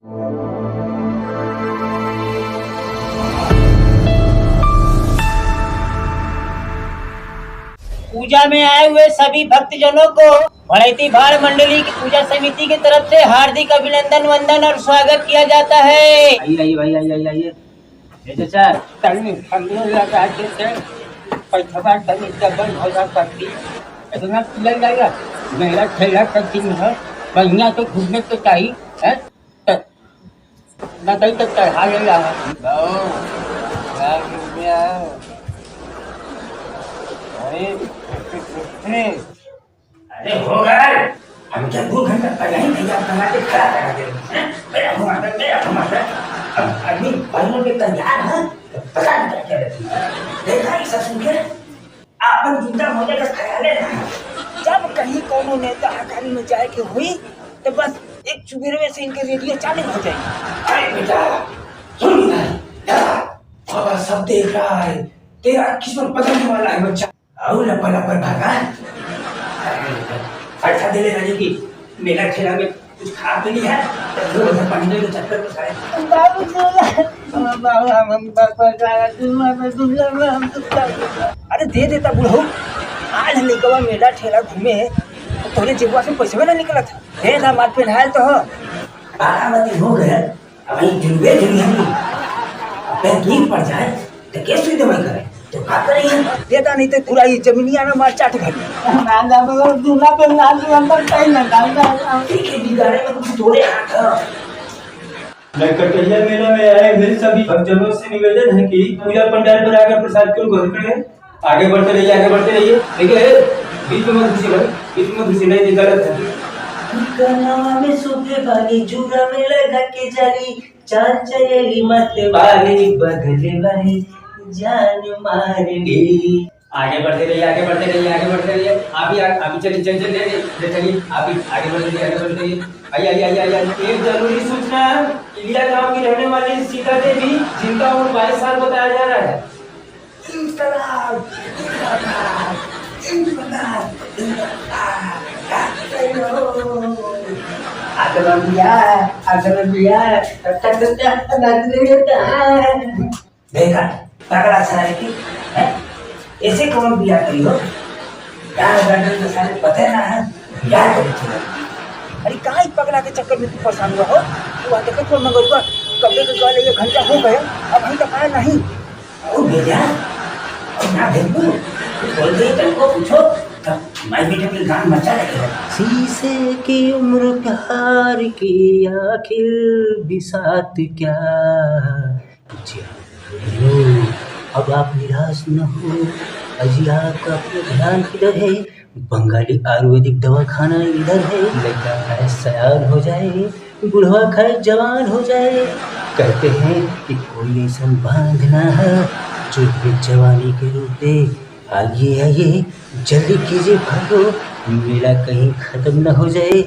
पूजा में आए हुए सभी भक्तजनों को भड़ैती भाड़ मंडली की पूजा समिति की तरफ से हार्दिक अभिनंदन, वंदन और स्वागत किया जाता है। आइए आइए भाई, आइए आइए। चाचा मेरा ठेला करती है बढ़िया तो घूमने तो चाहिए न कहीं तो चढ़ा ले रहा अरे हो गए हम क्या 2 घंटा पहले ही तैयार करा के खड़ा करा दे मेरा टमाटर आदमी बनने के तैयार है पता नहीं क्या रहती है देखा ही सब के आपन जिंदा होने का ख्याल है। जब कहीं कोनो नेता हकारी में जाए के हुई तो बस एक चुबेरवे से इनके रेडियो चालू हो जाएगी। अरे बेटा सुन बाबा सब देख रहा है, तेरा किस्मत बदलने वाला है बच्चा। आओ लपा भागा पैसा दे लेना जी की मेरा ठेला में कुछ खा पी है तो पढ़ने के चक्कर में सारे अरे दे देता बुढ़ऊ, आज लेकवा मेला ठेला घूमे तो तोरे जेबुआ से पैसे ना निकला था। दे ना मार पे नहायल तो हो 12 बजे हो गए अब ये जुलवे जुली हम पे गिर पड़ जाए तो कैसे दवाई करे तो का करेंगे। देता नहीं तो पूरा ये जमीनिया में मार चाट घड़ी ठीक है बिगाड़े में कुछ तोड़े हाथ। कटैया मेला में आए हुए सभी भक्तजनों से निवेदन है कि पूजा पंडाल पर आकर प्रसाद को ग्रहण करें। आगे बढ़ते रहिए, आगे बढ़ते रहिए। देखिए बीच में मत घुसी भाई, बीच में घुसी नहीं, गलत है। कनावा में सूखे वाली जूरा में लगा के जाली चार चलेली मत वाली बदले वाली जान मारनी। आगे बढ़ते रहिए, आगे बढ़ते रहिए, आगे बढ़ते रहिए। अभी चलिए, चलिए आप भी आगे बढ़ते रहिए, आगे बढ़ते रहिए। आइए। एक जरूरी सूचना, इलिया गांव की रहने वाली सीता देवी जिनका उम्र 22 साल बताया जा रहा है। देखा तगड़ा सारे की ऐसे कौन बिया करी हो यार गंडल तो सारे पता ना है यार करी। अरे कहाँ पगला के चक्कर में तू परेशान हुआ हो? तू आते कब मगर का कपड़े के गले 1 घंटा हो गया अब हम तक आया नहीं। और भेजा और ना भेजू बोल दे तुमको पूछो तब मैं बेटे के गान मचा लेगा। शीशे की उम्र प्यार की आखिर बिसात क्या अब आप निराश न हो। अजी आपका अपना ध्यान किधर है? बंगाली आयुर्वेदिक दवा खाना इधर है। लड़का खाए सयान हो जाए, बुढ़वा खाए जवान हो जाए। कहते हैं कि कोई ऐसा बांधना है जो जवानी के रूप दे। आइए जल्दी कीजिए भागो, मेला कहीं खत्म न हो जाए।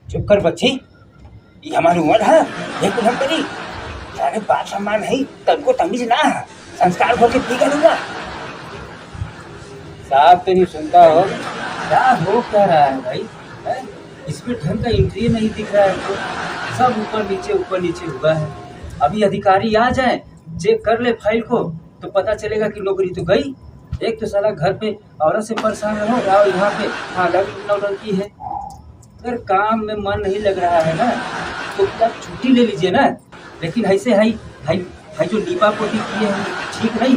चुप कर बच्ची, ये हमारी उम्र है, ये कुछ हम करी सारे बात सम्मान है, तनको तमीज ना है, संस्कार होके ठीक करूँगा। साहब तो नहीं सुनता हो क्या हो क्या रहा है भाई? इसमें ढंग का एंट्री नहीं दिख रहा है तो सब ऊपर नीचे हुआ है। अभी अधिकारी आ जाए, चेक कर ले फाइल को तो पता चलेगा कि नौकरी तो गई। एक तो साला घर पे औरत से परेशान रहो, यहाँ पे नौटंकी है। अगर काम में मन नहीं लग रहा है ना तो छुट्टी ले लीजिए ना। लेकिन ऐसे है जो लीपा पोती किए हैं ठीक नहीं।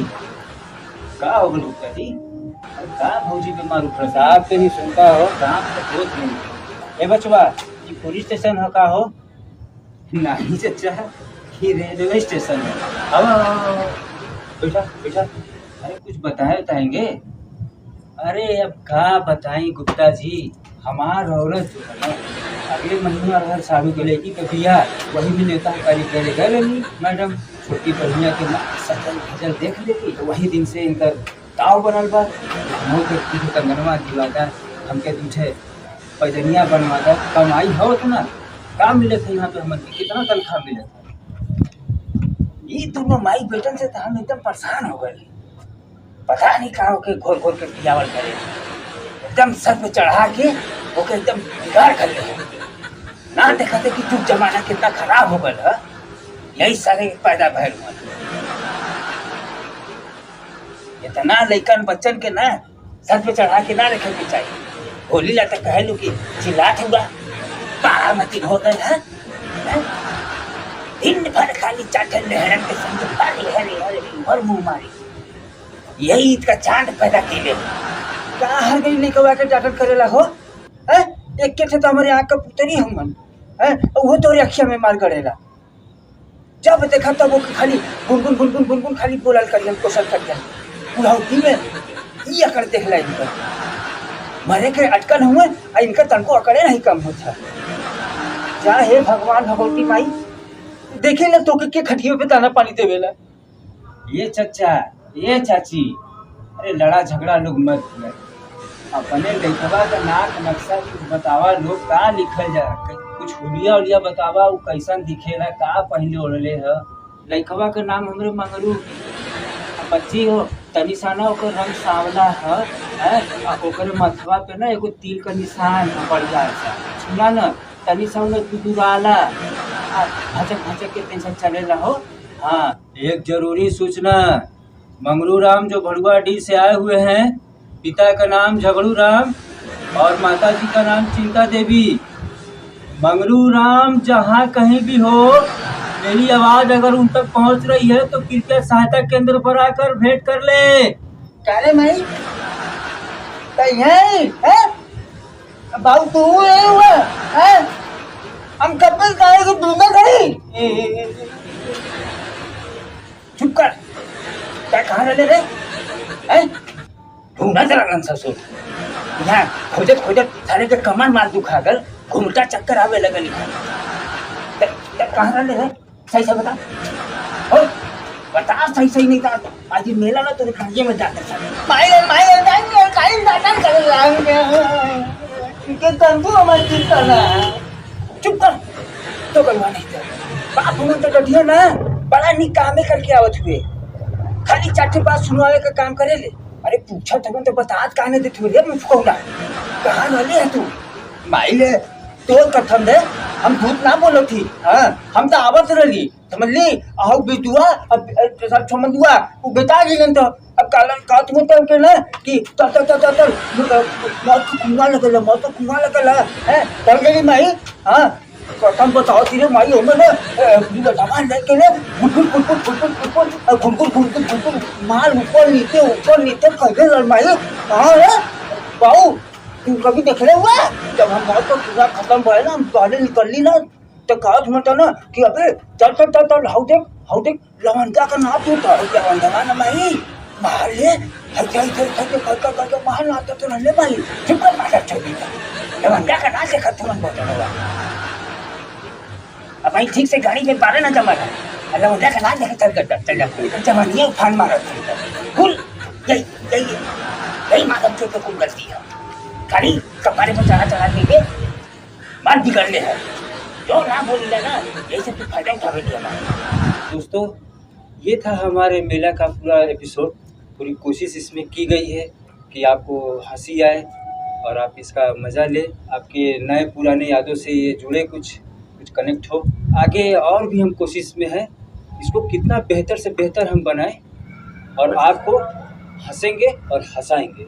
क्या हो गया जी? काम भौजी बीमार उठ साहब तो नहीं सुनता हो, काम तो होत नहीं। ए बचवा, ये पुलिस स्टेशन हो का हो? नहीं चचा, ये रेलवे स्टेशन है। अब बैठा। अरे कुछ बताएंगे? अरे अब क्या बताएं गुप्ता जी, हमार औरत जो है ना अगले महीने अगर साड़ू के लड़की के बिया वही में नेता कार्य करे गए मैडम छोटी बहनिया के सजल भजल देख लेती तो वही दिन से इनका ताव बनल बा। मुँह के कंगनवा दिवादा हमके दूठे पैदनिया बनवादा। कमाई हो तो ना काम मिले थे यहाँ पे हमें कितना तनख्वाह मिले था। ये दोनों माई बेटन से तो हम एकदम परेशान हो गए। पता नहीं कहाँ के घोर घोर के पियावल करे, एकदम सर पे चढ़ा के ओके एकदम बिगाड़ कर ले। ना देखा थे कि जुग जमाना कितना खराब हो गया, यही सारे पैदा भैल हुआ। इतना लइकन बच्चन के ना सर पे चढ़ा के ना रखे के चाहिए। होली ला तक कह लू कि चिल्लात हुआ बारामती हो गए हैं, दिन भर खाली चाटल लहरन के संग पानी हरे भर मुंह मारी, यही इसका चांद पैदा के लिए कहाँ हर गई लेके आके चाटल करेला हो। एक के तो हमारे आँख का पुतरी हम वो तो अखिया में मार करेला। जब देखा तब वो खाली गुनगुन गुनगुन गुनगुन खाली बोलल करियन कोशल करियन बुढ़ाउती में ई अकड़ देखला इनका मरे के अटकल हुए और इनका तनको अकड़े नहीं कम होता। जा हे भगवान भगवती माई देखे ना तो के खटियों पे ताना पानी देवेला। ये चचा ये चाची, अरे लड़ा झगड़ा लोग मत किया, अपने लइकवा का नाक नक्शा कुछ बतावा, लोग का लिखल जा, कुछ हुलिया उलिया बतावा, वो कैसन दिखेला, का पहले ओढ़ले है। लइकवा का नाम हमरे मंगरू, बच्ची हो तनी साना ओकर रंग सांवला है, ओकर मथवा पे ना एगो तिल का निशान है बढ़िया सा, सुना ना तनी सा दुदुराला भचक भचक के टेंशन चलेला हो। हाँ, एक जरूरी सूचना, मंगरू राम जो भड़ुआ डी से आए हुए हैं, पिता का नाम झगड़ू राम और माता जी का नाम चिंता देवी। मंगरू राम जहाँ कहीं भी हो, मेरी आवाज अगर उन तक पहुँच रही है तो कृपया सहायता केंद्र पर आकर भेंट कर ले। क्या रे माई बाबू तू हुआ है, हम कब तक कहेंगे दूंगा खड़ी। चुप कर, क्या कहाँ रहे रे? ढूंढा जरा ससुर यहाँ खोजत खोजत सारे के कमान मार दुखा कर घूमता चक्कर आवे लगल। कहाँ रहे? सही से बता, ओ बता सही सही नहीं था। आज मेला ना तो खांजे में जाता था चुप कर तो गलवा नहीं था। बाप हम तो डटिया ना बड़ा निकामे करके आवत हुए, खाली चाटे बात सुनवावे का काम करे ले। अरे पूछा तब तो बता कहने देते हुए मैं फुकौला कहाँ वाले है तू माई ले तो कथम दे हम झूठ ना बोलो थी। हाँ हम तो आवत रही समझ ली आओ बेटुआ अब सब समझ हुआ वो बेटा जी तो अब कालन काट में तो के ना कि तर मौत को कुआं लगल मौत को कुआं लगल है कर गई माई। हाँ कथम बताओ तेरे माई हो में ना जवान ले के ले फुटफुट फुटफुट फुटफुट फुटफुट और घुनकुर घुनकुर घुनकुर माल ऊपर नीचे कहे लड़माई। हाँ है बाऊ तू कभी देखले हुआ जब हम मौत को पूरा खत्म भए ना हम पहले निकल ली ना तो कहत मत ना कि अबे चल चल चल चल हाउ देख लवंडा का नाम तू था लवंडा ना माई मार ले हल्का हल्का करके मार ना तो ले माई चुप कर मार छोड़ी लवंडा का नाम से खत्म बहुत होगा। अब भाई ठीक से गाड़ी में पारे ना जमा है लवंडा का नाम लेके चल जा जवानी उफान मारा कुल यही माधव चोट को गलती है गाड़ी कपारे पर चढ़ा के मार बिगड़ ले है जो ना बोल ना यही से तू फायदा उठा लिया। दोस्तों ये था हमारे मेला का पूरा एपिसोड। पूरी कोशिश इसमें की गई है कि आपको हंसी आए और आप इसका मज़ा ले, आपके नए पुराने यादों से ये जुड़े कुछ कनेक्ट हो। आगे और भी हम कोशिश में है इसको कितना बेहतर से बेहतर हम बनाएं और आपको हंसेंगे और हंसाएंगे।